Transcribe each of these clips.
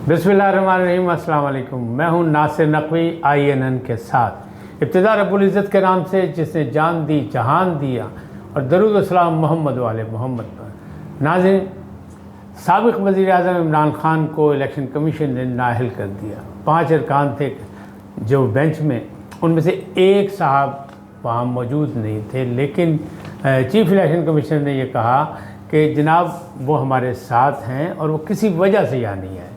बिस्मिल्लाहिर्रहमानिर्रहीम, अस्सलाम वालेकुम। मैं हूं नासिर नकवी INN के साथ। इब्तिदा रब्बुल इज़्ज़त के नाम से जिसने जान दी जहान दिया और दरूद व सलाम मोहम्मद वाले मोहम्मद पर। नाज़रीन, साबिक़ वज़ीर आज़म इमरान ख़ान को इलेक्शन कमीशन ने नाअहल कर दिया। 5 अरकान थे जो बेंच में, उनमें से एक साहब वहाँ मौजूद नहीं थे, लेकिन चीफ इलेक्शन कमीशनर ने यह कहा कि जनाब वो हमारे साथ हैं और वो किसी वजह से यहाँ नहीं आए।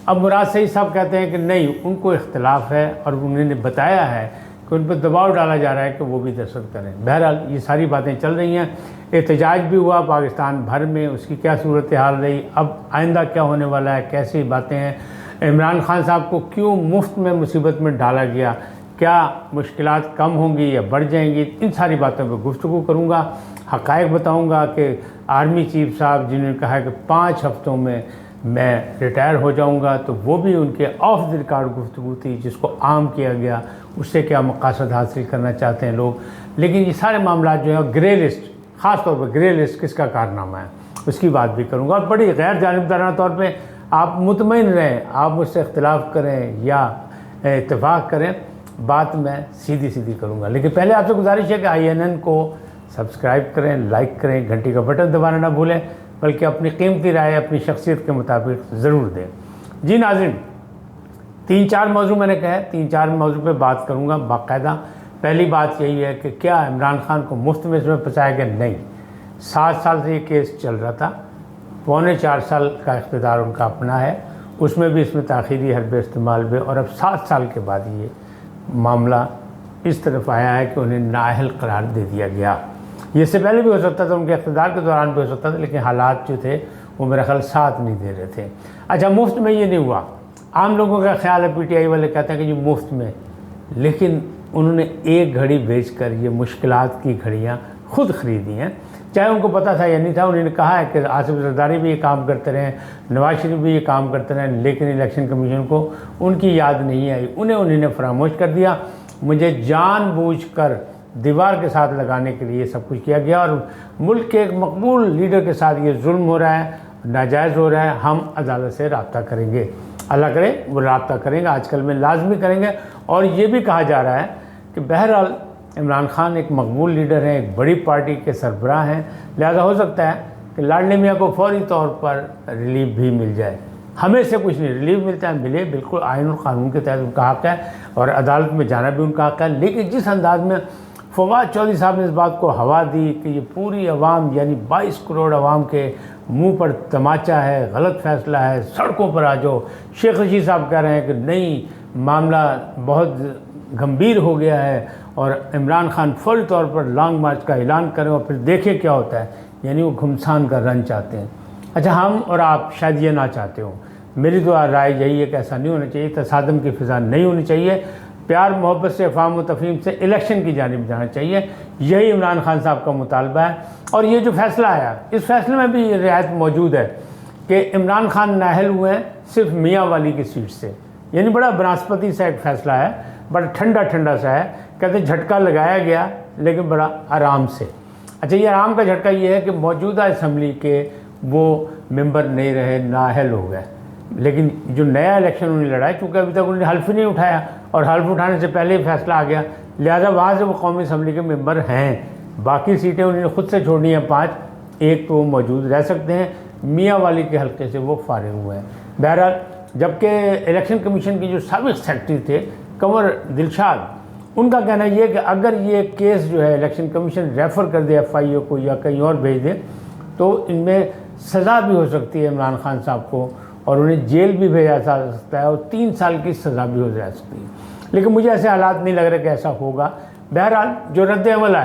अब मुराद सईद साहब कहते हैं कि नहीं, उनको इख्तलाफ है और उन्होंने बताया है कि उन पर दबाव डाला जा रहा है कि वो भी दस्तखत करें। बहरहाल ये सारी बातें चल रही हैं। एहतजाज भी हुआ पाकिस्तान भर में, उसकी क्या सूरत हाल रही, अब आइंदा क्या होने वाला है, कैसी बातें हैं, इमरान खान साहब को क्यों मुफ्त में मुसीबत में डाला गया, क्या मुश्किलात कम होंगी या बढ़ जाएंगी, इन सारी बातों पर गुफ्तगू करूँगा। हक़ाइक़ बताऊँगा कि आर्मी चीफ साहब जिन्होंने कहा है कि 5 हफ्तों में मैं रिटायर हो जाऊंगा, तो वो भी उनके ऑफ द रिकॉर्ड गुफ्तगू थी जिसको आम किया गया। उससे क्या मकासद हासिल करना चाहते हैं लोग, लेकिन ये सारे मामला जो है ग्रे लिस्ट, ख़ास तौर पर ग्रे लिस्ट किसका कारनामा है उसकी बात भी करूँगा। और बड़ी गैर जानिबदाराना तौर पर आप मुतमईन रहें, आप मुझसे इख्तिलाफ़ करें या इत्तेफाक करें, बात मैं सीधी सीधी करूँगा। लेकिन पहले आपसे गुजारिश है कि INN को सब्सक्राइब करें, लाइक करें, घंटी का बटन दबाना ना भूलें, बल्कि अपनी कीमती राय अपनी शख्सियत के मुताबिक ज़रूर दें। जी नाज़रीन, 3-4 मौजू मैंने कहा है, 3-4 मौजू पे बात करूँगा बाकायदा। पहली बात यही है कि क्या इमरान खान को मुफ्त में इसमें फंसाया गया? नहीं, 7 साल से ये केस चल रहा था, 3.25 साल का इख्तिदार उनका अपना है, उसमें भी इसमें ताख़ीरी हरबे इस्तेमाल हुए और अब 7 साल के बाद ये मामला इस तरफ आया है कि उन्हें नाअहल करार दे दिया गया। ये इससे पहले भी हो सकता था, उनके इख्तिदार के दौरान भी हो सकता था, लेकिन हालात जो थे वो मेरा ख्याल साथ नहीं दे रहे थे। अच्छा, मुफ्त में ये नहीं हुआ। आम लोगों का ख्याल है, PTI वाले कहते हैं कि ये मुफ्त में, लेकिन उन्होंने एक घड़ी बेचकर ये मुश्किलात की घड़ियाँ खुद ख़रीदी हैं। चाहे उनको पता था या नहीं था, उन्होंने कहा है कि आसिफ ज़रदारी भी ये काम करते रहें, नवाज शरीफ भी ये काम करते रहें, लेकिन इलेक्शन कमीशन को उनकी याद नहीं आई, उन्होंने फरामोश कर दिया। मुझे जानबूझकर दीवार के साथ लगाने के लिए सब कुछ किया गया और मुल्क के एक मकबूल लीडर के साथ ये जुल्म हो रहा है, नाजायज़ हो रहा है। हम अदालत से रब्ता करेंगे, अल्लाह करे वो रब्ता करेंगे, आजकल में लाजमी करेंगे। और ये भी कहा जा रहा है कि बहरहाल इमरान खान एक मकबूल लीडर हैं, एक बड़ी पार्टी के सरबराह हैं, लिहाजा हो सकता है कि लाडली मियाँ को फौरी तौर पर रिलीफ भी मिल जाए। हमें से कुछ नहीं, रिलीफ मिलता है मिले, बिल्कुल आइन और क़ानून के तहत उनका हक़ है और अदालत में जाना भी उनका हक़ है। लेकिन जिस अंदाज़ में फवाद चौधरी साहब ने इस बात को हवा दी कि ये पूरी अवाम यानी 22 करोड़ अवाम के मुंह पर तमाचा है, गलत फ़ैसला है, सड़कों पर आ जाओ। शेख रशीद साहब कह रहे हैं कि नहीं, मामला बहुत गंभीर हो गया है और इमरान खान फौरी तौर पर लॉन्ग मार्च का ऐलान करें और फिर देखें क्या होता है, यानी वो घुमसान का रन चाहते हैं। अच्छा, हम और आप शायद ये ना चाहते हो, मेरी तो राय यही है कि ऐसा नहीं होना चाहिए, तसादम की फ़िज़ा नहीं होनी चाहिए, प्यार मोहब्बत से अफ़ाम व तफ़हीम से इलेक्शन की जानिब जाना चाहिए। यही इमरान खान साहब का मुतालबा है। और ये जो फ़ैसला आया, इस फैसले में भी ये रियायत मौजूद है कि इमरान खान नाअहल हुए हैं सिर्फ मियाँ वाली की सीट से, यानी बड़ा बनस्पति सा एक फ़ैसला है, बड़ा ठंडा ठंडा सा है। कहते झटका लगाया गया लेकिन बड़ा आराम से। अच्छा, ये आराम का झटका ये है कि मौजूदा असम्बली के वो मेंबर नहीं रहे, नाअहल हो गए, लेकिन जो नया इलेक्शन उन्होंने लड़ा, चूँकि अभी तक उन्होंने हल्फ ही नहीं उठाया और हल्फ उठाने से पहले ही फैसला आ गया, लिहाजा वहाँ से वो कौमी असम्बली के मेंबर हैं। बाकी सीटें उन्होंने खुद से छोड़नी हैं 5, एक तो वो मौजूद रह सकते हैं, मियाँ वाली के हल्के से वो फारिग हुए हैं। बहरहाल, जबकि इलेक्शन कमीशन के जो साबिक़ सेक्रेटरी थे कंवर दिलशाद, उनका कहना यह है कि अगर ये केस जो है इलेक्शन कमीशन रेफ़र कर दे FIO को या कहीं और भेज दे, तो इनमें सज़ा भी हो सकती है इमरान खान साहब को और उन्हें जेल भी भेजा जा सकता है और 3 साल की सज़ा भी हो जा सकती है। लेकिन मुझे ऐसे हालात नहीं लग रहे कि ऐसा होगा। बहरहाल, जो रद्द-ए-अमल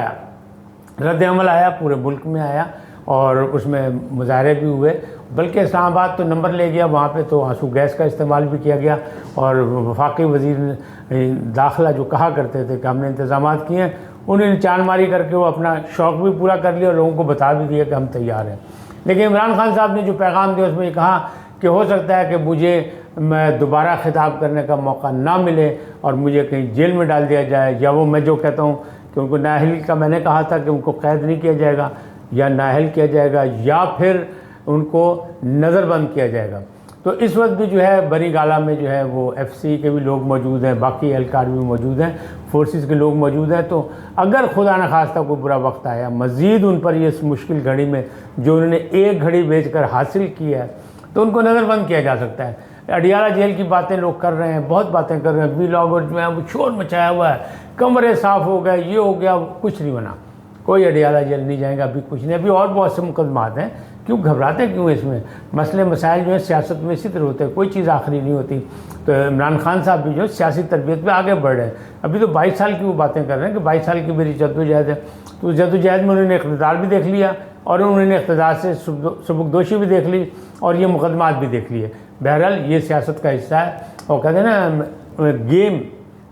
आया पूरे मुल्क में आया और उसमें मुजाहरे भी हुए, बल्कि इस्लामाबाद तो नंबर ले गया, वहाँ पे तो आंसू गैस का इस्तेमाल भी किया गया और वफाकी वज़ीर दाखिला जो कहा करते थे कि हमने इंतज़ामात किए हैं, उन्होंने चाल मारी करके वो अपना शौक़ भी पूरा कर लिया और लोगों को बता भी दिया कि हम तैयार हैं। लेकिन इमरान खान साहब ने जो पैगाम दिया उसमें ये कहा कि हो सकता है कि मुझे मैं दोबारा खिताब करने का मौका ना मिले और मुझे कहीं जेल में डाल दिया जाए, या वो मैं जो कहता हूँ कि उनको नाअहल का मैंने कहा था कि उनको कैद नहीं किया जाएगा या नाअहल किया जाएगा या फिर उनको नज़रबंद किया जाएगा। तो इस वक्त भी जो है बरी गाला में जो है वो FC के भी लोग मौजूद हैं, बाकी एहलकार भी मौजूद हैं, फोर्सेस के लोग मौजूद हैं। तो अगर खुदा न खास्ता कोई बुरा वक्त आया मज़ीद उन पर ये इस मुश्किल घड़ी में जो उन्होंने एक घड़ी बेचकर हासिल की है, तो उनको नज़रबंद किया जा सकता है। अडियाला जेल की बातें लोग कर रहे हैं, बहुत बातें कर रहे हैं, वीलॉगर जो है वो शोर मचाया हुआ है, कमरे साफ़ हो गए, ये हो गया, कुछ नहीं बना, कोई अडियाला जेल नहीं जाएगा, अभी कुछ नहीं। अभी और बहुत से मुकदमात हैं, क्यों घबराते क्यों इसमें? मसले मसाइल जो है सियासत में इसी तरह होते हैं, कोई चीज़ आखिरी नहीं होती। तो इमरान खान साहब भी जो है सियासी तरबियत में आगे बढ़ रहे हैं। अभी तो 22 साल की वो बातें कर रहे हैं कि 22 साल की मेरी जद्दोजहद है। तो जद्दोजहद में उन्होंने इक़्तिदार भी देख लिया और उन्होंने इक़्तिदार से सबकदोशी भी देख ली और ये मुकदमात भी देख लिए। बहरहाल ये सियासत का हिस्सा है। और कहते हैं ना गेम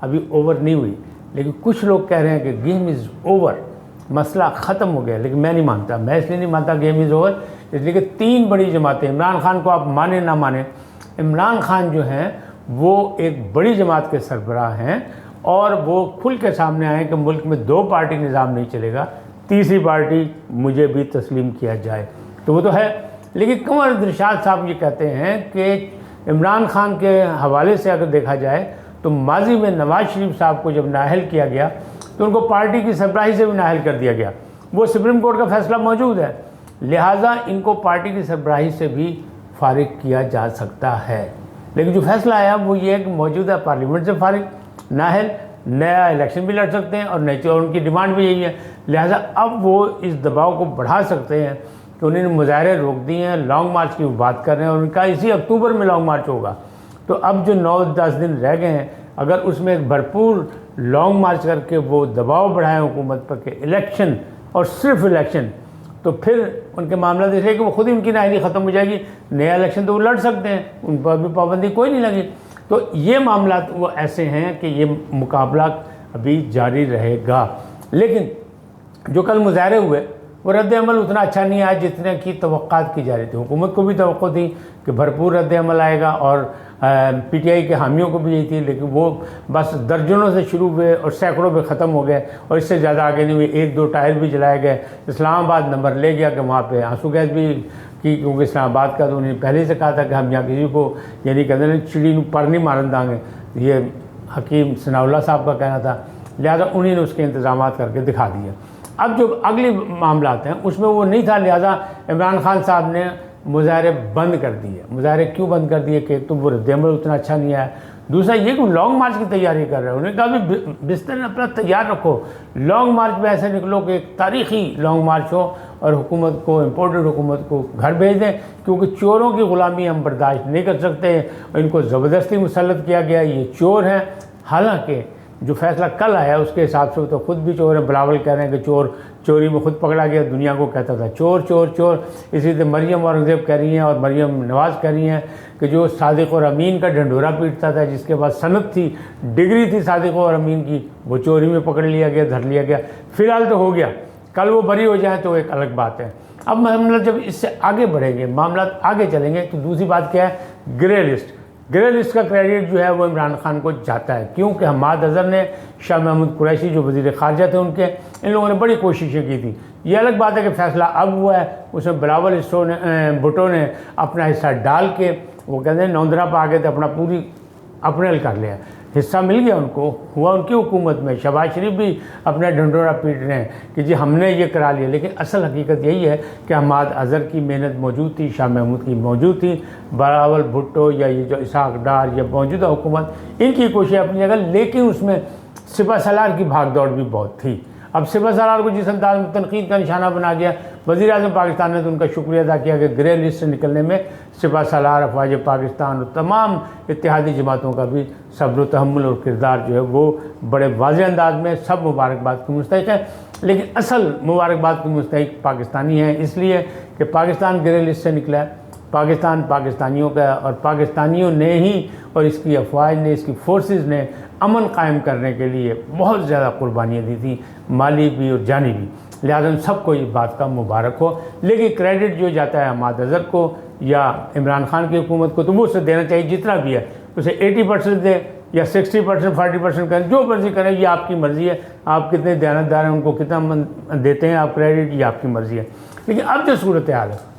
अभी ओवर नहीं हुई, लेकिन कुछ लोग कह रहे हैं कि गेम इज़ ओवर, मसला ख़त्म हो गया। लेकिन मैं नहीं मानता, मैं इसलिए नहीं मानता गेम इज़ ओवर, इसलिए कि 3 बड़ी जमातें, इमरान खान को आप माने ना माने, इमरान खान जो हैं वो एक बड़ी जमात के सरबराह हैं और वो खुल के सामने आए कि मुल्क में 2 पार्टी निज़ाम नहीं चलेगा, तीसरी पार्टी मुझे भी तस्लीम किया जाए। तो वो तो है, लेकिन कंवर दिलशाद साहब ये कहते हैं कि इमरान खान के हवाले से अगर देखा जाए तो माजी में नवाज़ शरीफ साहब को जब नाअहल किया गया तो उनको पार्टी की सरबराही से भी नाअहल कर दिया गया। वो सुप्रीम कोर्ट का फैसला मौजूद है, लिहाजा इनको पार्टी की सरबराही से भी फारिग किया जा सकता है। लेकिन जो फैसला आया वो ये है कि मौजूदा पार्लियामेंट से फारिग, नाअहल, नया इलेक्शन भी लड़ सकते हैं और उनकी डिमांड भी यही है। लिहाजा अब वो इस दबाव को बढ़ा सकते हैं कि उन्होंने मुजाहरे रोक दिए हैं, लॉन्ग मार्च की बात कर रहे हैं और उनका इसी अक्टूबर में लॉन्ग मार्च होगा। तो अब जो 9-10 दिन रह गए हैं, अगर उसमें एक भरपूर लॉन्ग मार्च करके वो दबाव बढ़ाएं हुकूमत पर कि इलेक्शन और सिर्फ इलेक्शन, तो फिर उनके मामला देख कि वो खुद ही उनकी नाअहली ख़त्म हो जाएगी। नया इलेक्शन तो वो लड़ सकते हैं, उन पर भी पाबंदी कोई नहीं लगी। तो ये मामला वो ऐसे हैं कि ये मुकाबला अभी जारी रहेगा। लेकिन जो कल मुजाहरे हुए वो रद्द-ए-अमल उतना अच्छा नहीं आया जितने की तवक्कात की जा रही थी। हुकूमत को भी तवक्को थी कि भरपूर रद्द-ए-अमल आएगा और PTI के हामियों को भी यही थी, लेकिन वो बस दर्जनों से शुरू हुए और सैकड़ों पे ख़त्म हो गए और इससे ज़्यादा आगे नहीं हुए। 1-2 टायर भी जलाए गए। इस्लामाबाद नंबर ले गया कि वहाँ पे आंसू गैस भी की, क्योंकि इस्लामाबाद का तो उन्होंने पहले से कहा था कि हम यहाँ किसी को यानी कहते हैं चिड़ी पर नहीं मारन देंगे, ये हकीम सनाउल्लाह साहब का कहना था। लिहाजा उन्होंने उसके इंतजाम करके दिखा दिए। अब जो अगले मामला हैं उसमें वो नहीं था, लिहाजा इमरान खान साहब ने मुजाहरे बंद कर दिए। मुजाहरे क्यों बंद कर दिए कि तो वो रद्द-ए-अमल उतना अच्छा नहीं आया, दूसरा ये कि लॉन्ग मार्च की तैयारी कर रहे हैं। उन्होंने कहा भी बिस्तर अपना तैयार रखो, लॉन्ग मार्च में ऐसे निकलो कि एक तारीखी लॉन्ग मार्च हो और हुकूमत को, इम्पोर्टेड हुकूमत को घर भेज दें, क्योंकि चोरों की ग़ुलामी हम बर्दाश्त नहीं कर सकते। इनको ज़बरदस्ती मुसल्लत किया गया, ये चोर हैं। हालांकि जो फैसला कल आया उसके हिसाब से तो खुद भी चोर है। बिलावल कह रहे हैं कि चोर चोरी में खुद पकड़ा गया, दुनिया को कहता था चोर चोर चोर। इसी तरह मरियम औरंगज़ेब कह रही हैं और मरियम नवाज़ कह रही हैं कि जो सादिक और अमीन का ढंढोरा पीटता था, जिसके पास सनद थी, डिग्री थी सादिक और अमीन की, वो चोरी में पकड़ लिया गया, धर लिया गया। फ़िलहाल तो हो गया, कल वो बरी हो जाए तो एक अलग बात है। अब मामला जब इससे आगे बढ़ेंगे, मामला आगे चलेंगे, तो दूसरी बात क्या है, ग्रे लिस्ट। ग्रे लिस्ट का क्रेडिट जो है वो इमरान खान को जाता है, क्योंकि हमाद अज़हर ने, शाह महमूद कुरैशी जो वज़ीर ख़ारजा थे उनके, इन लोगों ने बड़ी कोशिशें की थी। ये अलग बात है कि फ़ैसला अब हुआ है, उसमें बिलावल भुट्टो ने अपना हिस्सा डाल के, वो कहते हैं नौंदरा पर आ गए थे, अपना पूरी अपने कर लिया, हिस्सा मिल गया उनको, हुआ उनकी हुकूमत में। शहबाज शरीफ भी अपना ढंढोरा पीट रहे हैं कि जी हमने ये करा लिया, लेकिन असल हकीकत यही है कि हमाद अज़हर की मेहनत मौजूद थी, शाह महमूद की मौजूद थी, बिलावल भुट्टो या ये जो इसहाक डार या मौजूदा हुकूमत, इनकी कोशिश अपनी जगह, लेकिन उसमें सिपह सलार की भाग दौड़ भी बहुत थी। अब सिपह सलार को जिस अंदाज में तनकीद का निशाना बना दिया, वज़ीर-ए-आज़म पाकिस्तान ने तो उनका शुक्रिया अदा किया कि ग्रे लिस्ट से निकलने में सिपह सलार, अफवाज पाकिस्तान और तमाम इत्तेहादी जमातों का भी सब्र व तहम्मुल और किरदार जो है वो बड़े वाज़ेह अंदाज में सब मुबारकबाद के मुस्तहिक़ है। लेकिन असल मुबारकबाद के मुस्तहिक़ पाकिस्तानी हैं, इसलिए कि पाकिस्तान ग्रे लिस्ट से निकला है। पाकिस्तान पाकिस्तानियों का, और पाकिस्तानियों ने ही और इसकी अफवाज ने, इसकी फोर्सेस ने अमन कायम करने के लिए बहुत ज़्यादा कुर्बानियाँ दी थी, माली भी और जानी भी। लिहाजा सबको इस बात का मुबारक हो। लेकिन क्रेडिट जो जाता है हमाद अज़हर को या इमरान खान की हुकूमत को, तो वो उसे देना चाहिए, जितना भी है उसे 80% दे या 60%, 40% करें, जो मर्ज़ी करें, ये आपकी मर्ज़ी है। आप कितने दयानतदार हैं, उनको कितना देते हैं आप क्रेडिट, ये आपकी मर्ज़ी है। लेकिन अब जो सूरत हाल है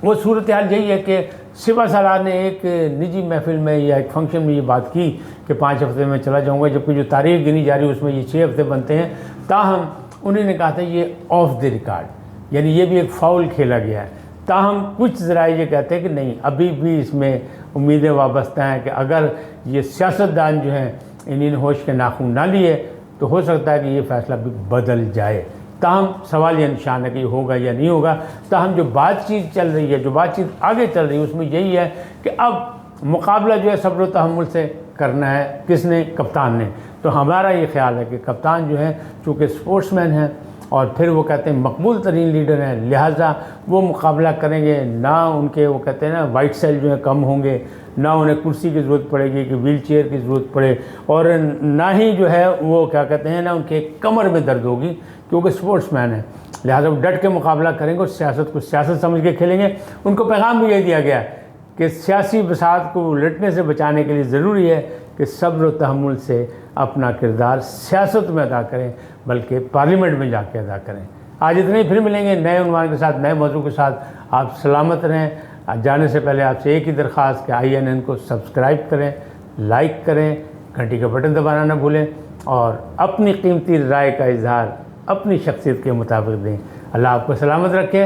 वो सूरत हाल यही है कि शिवा सलाह ने एक निजी महफिल में या एक फंक्शन में ये बात की कि 5 हफ्ते में चला जाऊंगा, जबकि जो तारीख गिनी जा रही है उसमें ये 6 हफ्ते बनते हैं। ताहम उन्होंने कहा था ये ऑफ द रिकॉर्ड, यानी ये भी एक फाउल खेला गया है। ताहम कुछ ज़राए ये कहते हैं कि नहीं, अभी भी इसमें उम्मीदें वाबस्ता हैं कि अगर ये सियासतदान जो हैं इन्होंने होश के नाखून ना लिए तो हो सकता है कि ये फ़ैसला भी बदल जाए। ताहम सवाल या निशान है कि होगा या नहीं होगा। ताहम जो बातचीत चल रही है, जो बातचीत आगे चल रही है, उसमें यही है कि अब मुकाबला जो है सब्र व तहम्मुल से करना है। किसने? कप्तान ने। तो हमारा ये ख्याल है कि कप्तान जो है चूँकि स्पोर्ट्समैन हैं और फिर वो कहते हैं मकबूल तरीन लीडर हैं, लिहाजा वो मुकाबला करेंगे। ना उनके वो कहते हैं ना वाइट सेल जो है कम होंगे, ना उन्हें कुर्सी की ज़रूरत पड़ेगी कि व्हील चेयर की ज़रूरत पड़े, और ना ही जो है वो क्या कहते हैं ना उनके कमर में दर्द होगी, क्योंकि स्पोर्ट्समैन है। लिहाजा वो डट के मुकाबला करेंगे और सियासत को सियासत समझ के खेलेंगे। उनको पैगाम भी यही दिया गया है कि सियासी बसात को उलटने से बचाने के लिए ज़रूरी है कि सब्र व तहम्मुल से अपना किरदार सियासत में अदा करें, बल्कि पार्लियामेंट में जाके अदा करें। आज इतने ही, फिर मिलेंगे नए उन्वान के साथ, नए मौजू के साथ। आप सलामत रहें। जाने से पहले आपसे एक ही दरख्वास्त कि INN को सब्सक्राइब करें, लाइक करें, घंटी का बटन दबाना ना भूलें और अपनी कीमती राय का इजहार अपनी शख्सियत के मुताबिक दें। अल्लाह आपको सलामत रखे।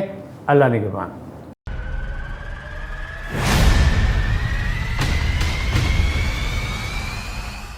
अल्लाह निगहबान।